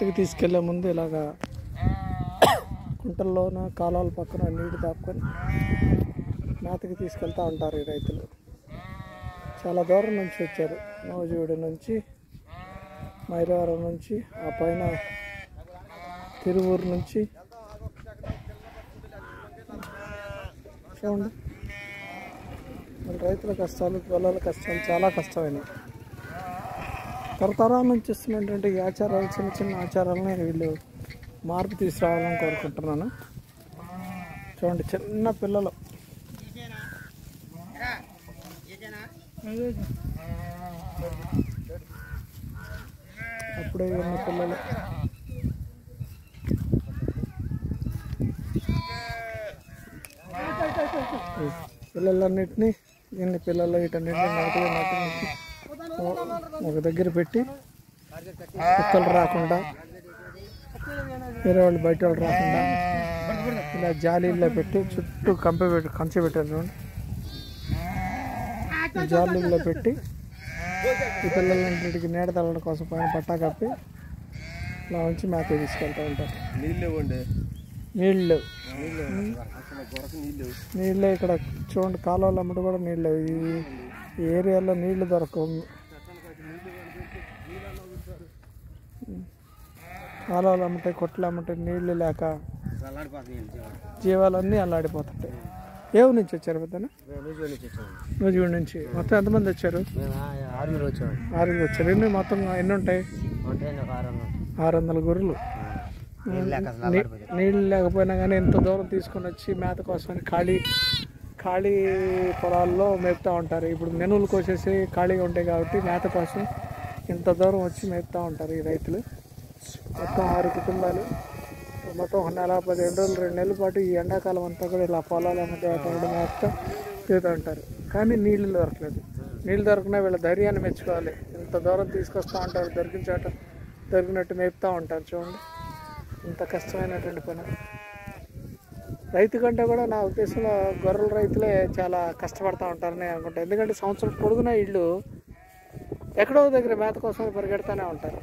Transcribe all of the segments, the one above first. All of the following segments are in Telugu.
మేతకి తీసుకెళ్లే ముందు ఇలాగా కుంటల్లోన కాలువల పక్కన నీళ్లు తాపుకొని మేతకి తీసుకెళ్తూ ఉంటారు ఈ రైతులు. చాలా దూరం నుంచి వచ్చారు, నోజువీడు నుంచి, మైలవరం నుంచి, ఆ పైన తిరువూరు నుంచి. చూడండి మన రైతుల కష్టాలు, పిల్లల కష్టాలు చాలా కష్టమైనవి. తరతరాల నుంచి ఇస్తున్నటువంటి ఈ ఆచారాలు, చిన్న చిన్న ఆచారాలని వీళ్ళు మార్పు తీసుకురావాలని కోరుకుంటున్నాను. చూడండి చిన్న పిల్లలు, అప్పుడే ఉన్న పిల్లలు. పిల్లలన్నింటినీ ఎన్ని పిల్లలు వీటన్నింటినీ నాటి ఒక దగ్గర పెట్టి కుక్కలు రాకుండా, వేరే వాళ్ళు బయట వాళ్ళు రాకుండా ఇలా జాలీల్లో పెట్టి చుట్టూ కంచె పెట్టారు చూడండి. జాలీల్లో పెట్టి ఈ పిల్లలన్నింటికి నీడ తల్లడం కోసం పైన పట్టా కప్పి ఇలా ఉంచి మేత తీసుకెళ్తూ ఉంటారు. నీళ్ళే ఇక్కడ చూడండి, కాలువలు అమ్మటి కూడా నీళ్ళు. ఈ ఏరియాలో నీళ్లు దొరకవు. కాలువలు అమ్మటాయి, కొట్లు అమ్మటాయి, నీళ్లు లేక జీవాలన్నీ అల్లాడిపోతుంటాయి. ఏ ఊరు నుంచి వచ్చారు పెద్దనా? నూజివీడు నుంచి. మొత్తం ఎంతమంది వచ్చారు? 6 వచ్చారు. ఎన్ని మొత్తం ఎన్ని ఉంటాయి? 600 గొర్రెలు. నీళ్ళు లేకపోయినా కానీ ఎంత దూరం తీసుకొని వచ్చి మేత కోసం ఖాళీ పొలాల్లో మేపుతూ ఉంటారు. ఇప్పుడు మెనువులు కోసేసి ఖాళీగా ఉంటాయి కాబట్టి మేత కోసం ఇంత దూరం వచ్చి మేపుతూ ఉంటారు ఈ రైతులు. మొత్తం 6 కుటుంబాలు. మొత్తం 1 నెల 15 రోజులు 2 నెలల పాటు ఈ ఎండాకాలం అంతా కూడా ఇలా పొలాలు మధ్య మేపుతూ తిరుగుతూ ఉంటారు. కానీ నీళ్లు దొరకలేదు. నీళ్ళు దొరకనా వీళ్ళ ధైర్యాన్ని మెచ్చుకోవాలి. ఇంత దూరం తీసుకొస్తూ ఉంటారు, దొరికిన చోట దొరికినట్టు మేపుతూ ఉంటారు. చూడండి ఇంత కష్టమైనటువంటి పని. రైతు కంటే కూడా నా ఉద్దేశంలో గొర్రెల రైతులే చాలా కష్టపడుతూ ఉంటారని అనుకుంటాను. ఎందుకంటే సంవత్సరం పొడుగున వీళ్ళు ఎక్కడో దగ్గర మేత కోసం పరిగెడుతూనే ఉంటారు.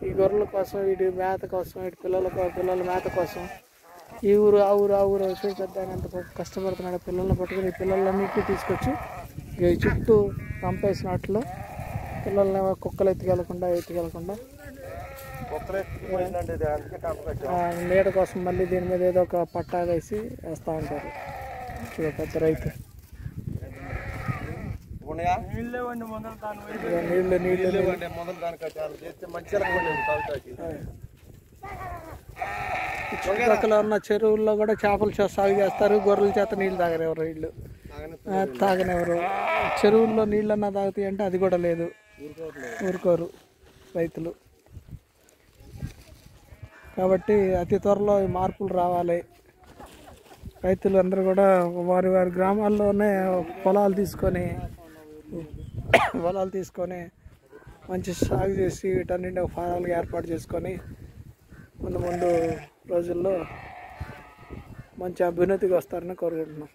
ఈ గొర్రెల కోసం, వీటి మేత కోసం, వీటి పిల్లల మేత కోసం ఈ ఊరు ఆ ఊరు వచ్చి పెద్ద ఎంత కష్టపడుతున్నాడు. పిల్లల్ని పట్టుకుని ఈ పిల్లలన్నింటినీ తీసుకొచ్చి ఈ చుట్టూ పంపేసినట్లు పిల్లల్ని కుక్కలు ఎత్తుకెళ్ళకుండా నీడ కోసం మళ్ళీ దీని మీద ఏదో ఒక పట్టా వేసి వేస్తూ ఉంటారు. చూడ పెద్ద రైతు చుట్టుపక్కల ఉన్న చెరువుల్లో కూడా చేపలు సాగు చేస్తారు. గొర్రెల చేత నీళ్ళు తాగనివ్వరు, వీళ్ళు తాగనివ్వరు. చెరువుల్లో నీళ్ళన్నా తాగుతాయి అంటే అది కూడా లేదు, ఊరుకోరు రైతులు. కాబట్టి అతి త్వరలో ఈ మార్పులు రావాలి. రైతులు అందరూ కూడా వారి గ్రామాల్లోనే పొలాలు తీసుకొని మంచి సాగు చేసి వీటన్నింటి ఫారాలుగా ఏర్పాటు చేసుకొని ముందు రోజుల్లో మంచి అభ్యున్నతికి వస్తారని కోరుకుంటున్నాం.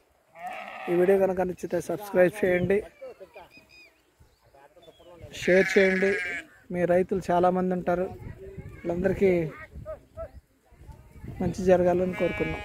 ఈ వీడియో కనుక నచ్చితే సబ్స్క్రైబ్ చేయండి, షేర్ చేయండి. మీ రైతులు చాలామంది ఉంటారు, వాళ్ళందరికీ మంచి జరగాలని కోరుకున్నాం.